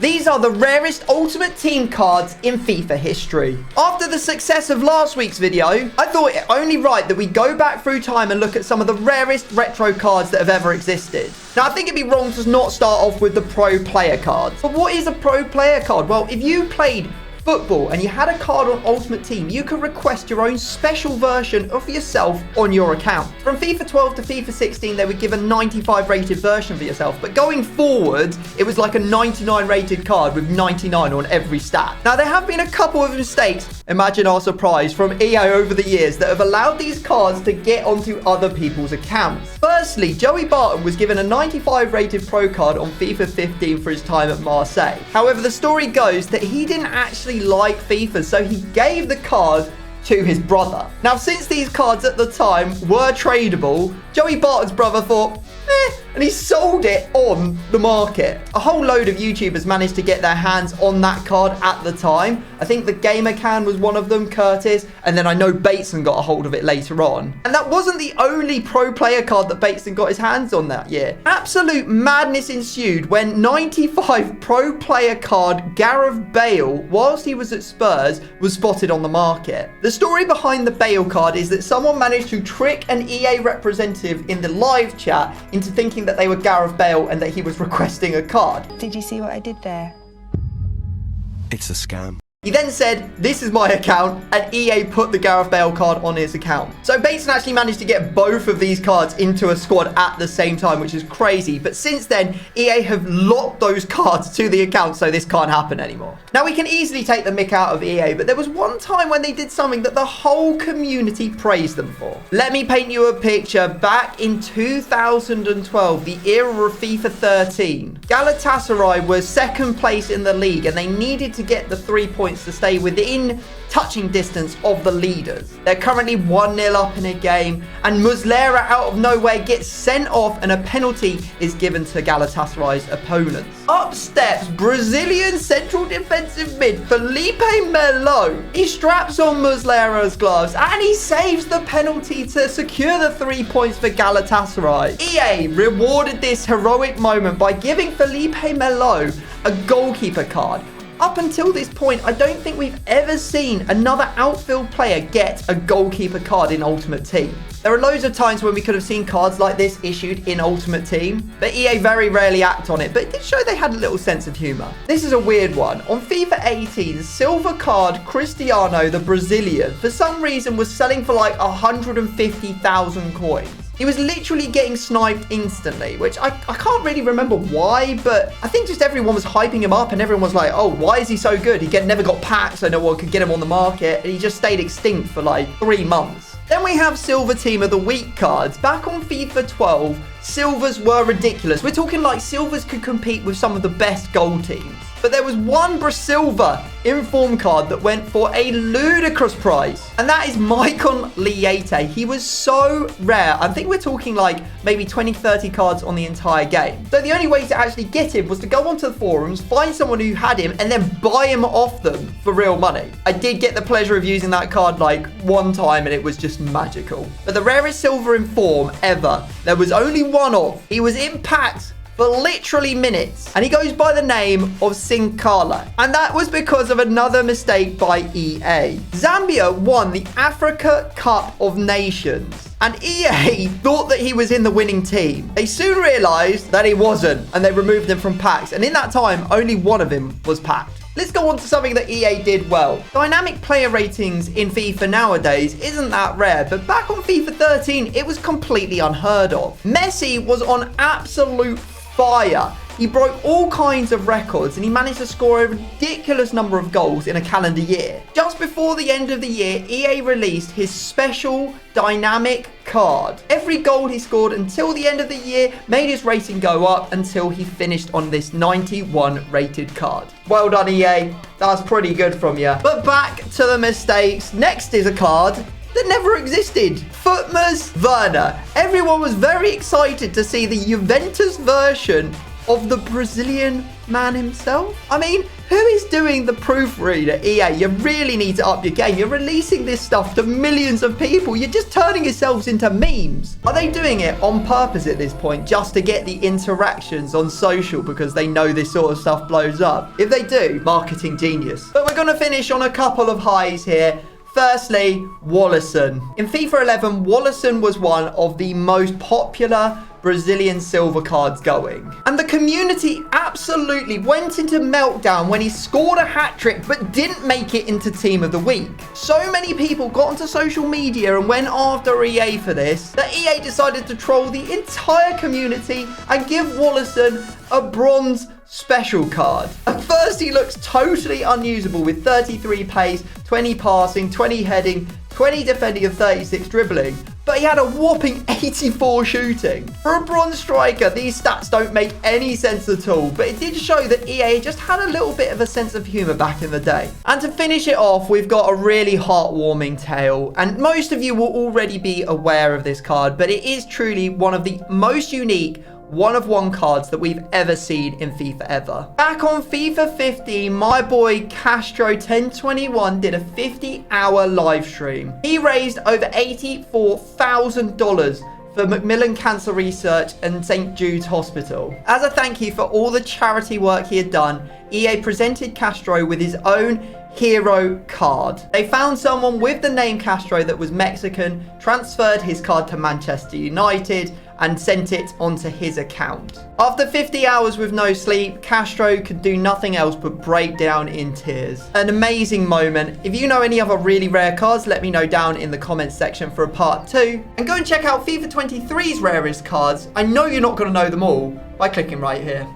These are the rarest Ultimate Team cards in FIFA history. After the success of last week's video, I thought it only right that we go back through time and look at some of the rarest retro cards that have ever existed. Now, I think it'd be wrong to not start off with the pro player cards. But what is a pro player card? Well, if you played football and you had a card on Ultimate Team, you could request your own special version of yourself on your account. From FIFA 12 to FIFA 16, they would give a 95 rated version of yourself, but going forward, it was like a 99 rated card with 99 on every stat. Now, there have been a couple of mistakes, imagine our surprise, from EA over the years that have allowed these cards to get onto other people's accounts. Firstly, Joey Barton was given a 95 rated pro card on FIFA 15 for his time at Marseille. However, the story goes that he didn't actually like FIFA, so he gave the card to his brother. Now, since these cards at the time were tradable, Joey Barton's brother thought, and he sold it on the market. A whole load of YouTubers managed to get their hands on that card at the time. I think the Gamer Can was one of them, Curtis, and then I know Bateson got a hold of it later on. And that wasn't the only pro player card that Bateson got his hands on that year. Absolute madness ensued when 95 pro player card Gareth Bale, whilst he was at Spurs, was spotted on the market. The story behind the Bale card is that someone managed to trick an EA representative in the live chat into thinking that they were Gareth Bale and that he was requesting a card. Did you see what I did there? It's a scam. He then said, "This is my account," and EA put the Gareth Bale card on his account. So Bateson actually managed to get both of these cards into a squad at the same time, which is crazy. But since then, EA have locked those cards to the account, so this can't happen anymore. Now, we can easily take the mick out of EA, but there was one time when they did something that the whole community praised them for. Let me paint you a picture. Back in 2012, the era of FIFA 13, Galatasaray was second place in the league, and they needed to get the 3 points to stay within touching distance of the leaders. They're currently 1-0 up in a game, and Muslera out of nowhere gets sent off, and a penalty is given to Galatasaray's opponents. Up steps Brazilian central defensive mid Felipe Melo. He straps on Muslera's gloves and he saves the penalty to secure the 3 points for Galatasaray. EA rewarded this heroic moment by giving Felipe Melo a goalkeeper card. Up until this point, I don't think we've ever seen another outfield player get a goalkeeper card in Ultimate Team. There are loads of times when we could have seen cards like this issued in Ultimate Team, but EA very rarely act on it, but it did show they had a little sense of humor. This is a weird one. On FIFA 18, silver card Cristiano, the Brazilian, for some reason was selling for like 150,000 coins. He was literally getting sniped instantly, which I can't really remember why, but I think just everyone was hyping him up and everyone was like, oh, why is he so good? He never got packed, so no one could get him on the market, and he just stayed extinct for like 3 months. Then we have Silver Team of the Week cards. Back on FIFA 12, silvers were ridiculous. We're talking like silvers could compete with some of the best gold teams. But there was one Brasilva inform card that went for a ludicrous price, and that is Maicon Leite. He was so rare. I think we're talking like maybe 20, 30 cards on the entire game. So the only way to actually get him was to go onto the forums, find someone who had him, and then buy him off them for real money. I did get the pleasure of using that card like one time, and it was just magical. But the rarest silver inform ever, there was only one of. He was in packs for literally minutes, and he goes by the name of Sinkala, and that was because of another mistake by EA. Zambia won the Africa Cup of Nations, and EA thought that he was in the winning team. They soon realized that he wasn't, and they removed him from packs, and in that time, only one of him was packed. Let's go on to something that EA did well. Dynamic player ratings in FIFA nowadays isn't that rare, but back on FIFA 13, it was completely unheard of. Messi was on absolute fire. He broke all kinds of records, and he managed to score a ridiculous number of goals in a calendar year. Just before the end of the year, EA released his special dynamic card. Every goal he scored until the end of the year made his rating go up until he finished on this 91 rated card. Well done, EA. That's pretty good from you. But back to the mistakes. Next is a card that never existed. Futmas Werner. Everyone was very excited to see the Juventus version of the Brazilian man himself? I mean, who is doing the proofreader? EA, you really need to up your game. You're releasing this stuff to millions of people. You're just turning yourselves into memes. Are they doing it on purpose at this point just to get the interactions on social because they know this sort of stuff blows up? If they do, marketing genius. But we're going to finish on a couple of highs here. Firstly, Wallison. In FIFA 11, Wallison was one of the most popular Brazilian silver cards going. And the community absolutely went into meltdown when he scored a hat-trick but didn't make it into Team of the Week. So many people got onto social media and went after EA for this that EA decided to troll the entire community and give Wallison a bronze special card. At first, he looks totally unusable with 33 pace, 20 passing, 20 heading, 20 defending and 36 dribbling. But he had a whopping 84 shooting. For a bronze striker, these stats don't make any sense at all, but it did show that EA just had a little bit of a sense of humor back in the day. And to finish it off, we've got a really heartwarming tale, and most of you will already be aware of this card, but it is truly one of the most unique one-of-one cards that we've ever seen in FIFA ever. Back on FIFA 15, my boy Castro 1021 did a 50-hour live stream. He raised over $84,000 for Macmillan Cancer Research and St. Jude's Hospital. As a thank you for all the charity work he had done, EA presented Castro with his own hero card. They found someone with the name Castro that was Mexican, transferred his card to Manchester United, and sent it onto his account. After 50 hours with no sleep, Castro could do nothing else but break down in tears. An amazing moment. If you know any other really rare cards, let me know down in the comments section for a part 2. And go and check out FIFA 23's rarest cards. I know you're not going to know them all by clicking right here.